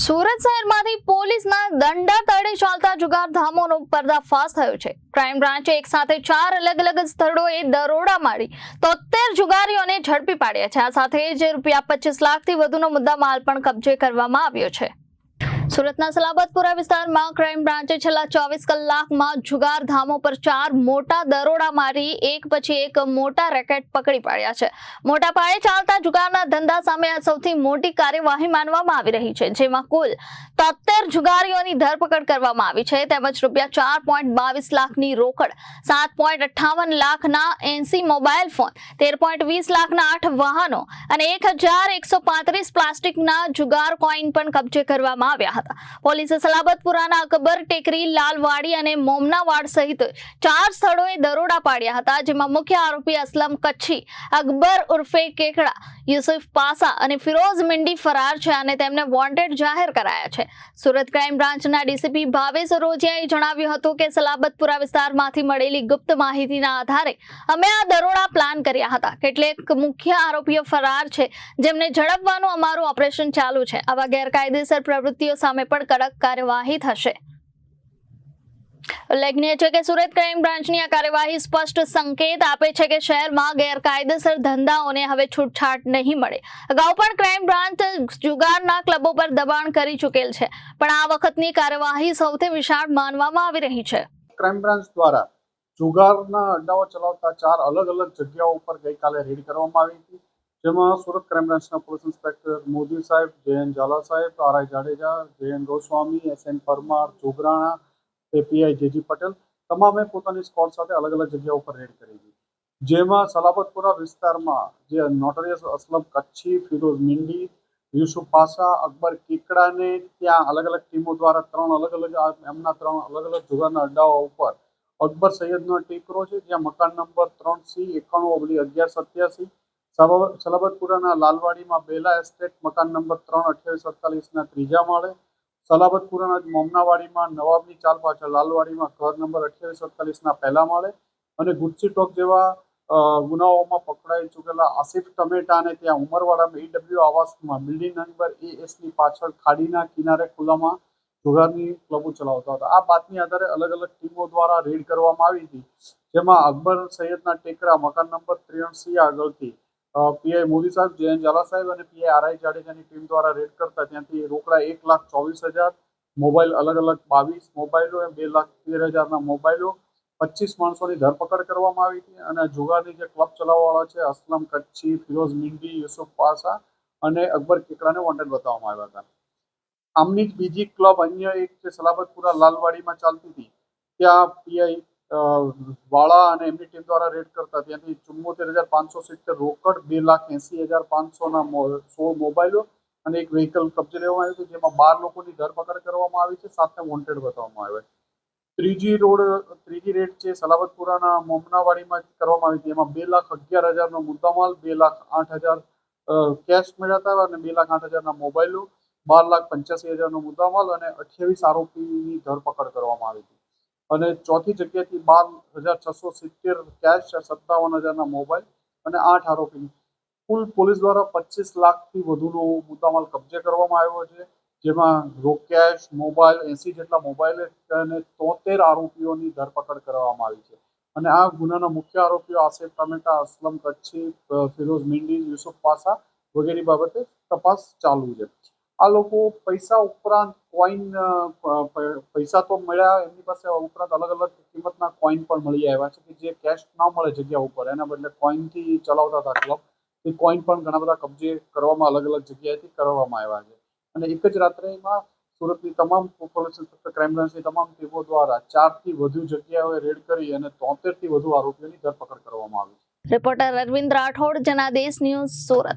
સુરત શહેરમાંથી પોલીસના દંડા તળે ચાલતા જુગારધામોનો પર્દાફાશ થયો છે। ક્રાઇમ બ્રાન્ચે એક સાથે 4 અલગ સ્થળોએ દરોડા મારી 73 જુગારીઓને ઝડપી પાડ્યા છે। આ સાથે જ રૂપિયા 25 લાખથી વધુનો મુદ્દામાલ પણ કબજે કરવામાં આવ્યો છે। સુરતના સલાબતપુરા વિસ્તારમાં ક્રાઇમ બ્રાન્ચે છેલ્લા 24 કલાકમાં જુગારધામો પર 4 મોટા દરોડા મારી એક પછી એક મોટા રેકેટ પકડી પાડ્યા છે। મોટા પાયે ચાલતા જુગારના ધંધા સામે આ સૌથી મોટી કાર્યવાહી માનવામાં આવી રહી છે, જેમાં કુલ 73 જુગારીઓની ધરપકડ કરવામાં આવી છે, તેમજ રૂપિયા 4.22 લાખની રોકડ, 7.58 લાખના 80 મોબાઈલ ફોન, 13.20 લાખના 8 વાહનો અને 1135 પ્લાસ્ટિકના જુગાર કોઈન પણ કબજે કરવામાં આવ્યા હતા। પોલીસે સલાબતપુરાના અકબર ટેકરી, લાલવાડી અને મોમનાવાડ સહિત 4 સ્થળોએ દરોડા પાડ્યા હતા, જેમાં મુખ્ય આરોપી અસલમ કચ્છી, અકબર ઉર્ફે કેકડા, યુસુફ પાસા અને ફિરોઝ મિંડી ફરાર છે અને તેમને વોન્ટેડ જાહેર કરાયા છે। સુરત ક્રાઇમ બ્રાન્ચના ડીસીપી ભાવેશ રોજિયાએ જણાવ્યું હતું કે સલાબતપુરા વિસ્તારમાંથી મળેલી ગુપ્ત માહિતીના આધારે અમે આ દરોડા પ્લાન કર્યા હતા। કેટલાક મુખ્ય આરોપીઓ ફરાર છે, જેમને ઝડપવાનું અમારું ઓપરેશન ચાલુ છે। આવા ગેરકાયદેસર પ્રવૃત્તિઓ સામે પણ કડક કાર્યવાહી થશે। ઉલ્લેખનીય છે કે સુરત ક્રાઇમ બ્રાન્ચની આ કાર્યવાહી સ્પષ્ટ સંકેત આપે છે કે શહેરમાં ગેરકાયદેસર ધંધાઓને હવે છૂટછાટ નહીં મળે। અગાઉ પણ ક્રાઇમ બ્રાન્ચ જુગારના ક્લબો પર દબાણ કરી ચૂકેલ છે, પણ આ વખતની કાર્યવાહી સૌથી વિશાળ માનવામાં આવી રહી છે। ક્રાઇમ બ્રાન્ચ દ્વારા જુગારના અડ્ડાઓ ચલાવતા 4 અલગ જગ્યાઓ ઉપર ગઈકાલે રેડ કરવામાં આવી હતી, જેમાં સુરત ક્રાઇમ બ્રાન્ચના પોલીસ ઇન્સ્પેક્ટર મોદી સાહેબ, જયન ઝાલા સાહેબ, R I Jadeja, Jayan Goswami, S N Parmar, Jograna, PI JG Patel તમામે પોતાની સ્કોડ સાથે અલગ જગ્યાઓ પર રેડ કરી હતી, જેમાં સલાબતપુરા વિસ્તારમાં જે નોટરિયસ અસલમ કચ્છી, ફિરોઝ મિંડી, યુસુફ પાસા, અકબર કેકડાને ત્યાં અલગ ટીમો દ્વારા 3 અલગ જુગારના અડ્ડાઓ ઉપર અકબર સૈયદનો ટેકરો છે, જ્યાં મકાન નંબર 3C 91/1187, સલાબતપુરાના લાલવાડીમાં બેલા એસ્ટેટ મકાન નંબર 32847ના 3જા માળે, સલાબતપુરાના મોમનાવાડીમાં નવાબની ચાલ પાછળ લાલવાડીમાં ઘર નંબર 2847ના 1લા માળે અને ગુજસી ટોક જેવા ગુનાઓમાં પકડાઈ ચૂકેલા આસિફ ટમેટાને ત્યાં ઉમરવાડામાં ઈડબ્લ્યુ આવાસમાં બિલ્ડિંગ નંબર ASની પાછળ ખાડીના કિનારે ખુલ્લામાં જુગારની ક્લબો ચલાવતા હતા। આ બાતમી આધારે અલગ ટીમો દ્વારા રેડ કરવામાં આવી હતી, જેમાં અકબર સૈયદના ટેકરા મકાન નંબર 3C આગળથી પીઆઈ મોદી સાહેબ, જયન ઝાલા સાહેબ અને પીઆઈ આર આઈ જાડેજાની ટીમ દ્વારા રેડ કરતા ત્યાંથી રોકડા 1,24,000, મોબાઈલ અલગ 22 મોબાઈલો, 2,13,000ના મોબાઈલો, 25 માણસોની ધરપકડ કરવામાં આવી હતી અને જુગારની જે ક્લબ ચલાવવાવાળા છે અસલમ કચ્છી, ફિરોઝ મિંડી, યુસુફ પાસા અને અકબર કેકડાને વોન્ટેડ બતાવવામાં આવ્યા હતા। આમની જ બીજી ક્લબ અન્ય એક જે સલાબતપુરા લાલવાડીમાં ચાલતી હતી, ત્યાં પીઆઈ વાળા અને એમની ટીમ દ્વારા રેડ કરતા ત્યાંથી 74,570 રોકડ, 2,80,500ના 16 મોબાઈલો અને એક વ્હીકલ કબજે લેવામાં આવ્યું હતું, જેમાં 12 લોકોની ધરપકડ કરવામાં આવી છે, 7ને વોન્ટેડ બતાવવામાં આવ્યા છે। ત્રીજી રેડ છે સલાબતપુરાના મોમનાવાડીમાં કરવામાં આવી હતી, એમાં 2,11,000નો મુદ્દામાલ, 2,08,000 કેશ મળ્યા હતા અને 2,08,000ના મોબાઈલો, 12,85,000નો મુદ્દામાલ અને 28 આરોપીની ધરપકડ કરવામાં આવી હતી અને ચોથી જગ્યાથી 12,670 કેશ, 57,000ના મોબાઈલ અને 8 આરોપીની કુલ પોલીસ દ્વારા 25 લાખથી વધુનો મુદ્દામાલ કબજે કરવામાં આવ્યો છે, જેમાં રોકેશ, મોબાઈલ, 80 જેટલા મોબાઈલ અને 73 આરોપીઓની ધરપકડ કરવામાં આવી છે અને આ ગુનાના મુખ્ય આરોપીઓ આસિફ ટમેટા, અસલમ કચ્છી, ફિરોઝ મિંડી, યુસુફ પાસા વગેરે બાબતે તપાસ ચાલુ છે। આ લોકો પૈસા ઉપરાંત કોઈન, પૈસા તો મળ્યા, એમની પાસે ઉપરાંત અલગ કિંમતના કોઈન પણ મળી આવ્યા છે કે જે કેશ ના મળે જગ્યા ઉપર, એના બદલે કોઈનથી ચલાવતા હતા ક્લબ, એ કોઈન પણ ઘણા બધા કબજે કરવામાં અલગ જગ્યાએથી કરવામાં આવ્યા છે અને એક જ રાત્રેમાં સુરતની તમામ પોલીસ ઇન્સ્પેક્ટર ક્રાઇમ બ્રાન્ચની તમામ ટીમો દ્વારા 4થી વધુ જગ્યાઓએ રેડ કરી અને 73થી વધુ આરોપીઓની ધરપકડ કરવામાં આવી છે। Reporter Arvind Rathod, Janadesh news, Surat.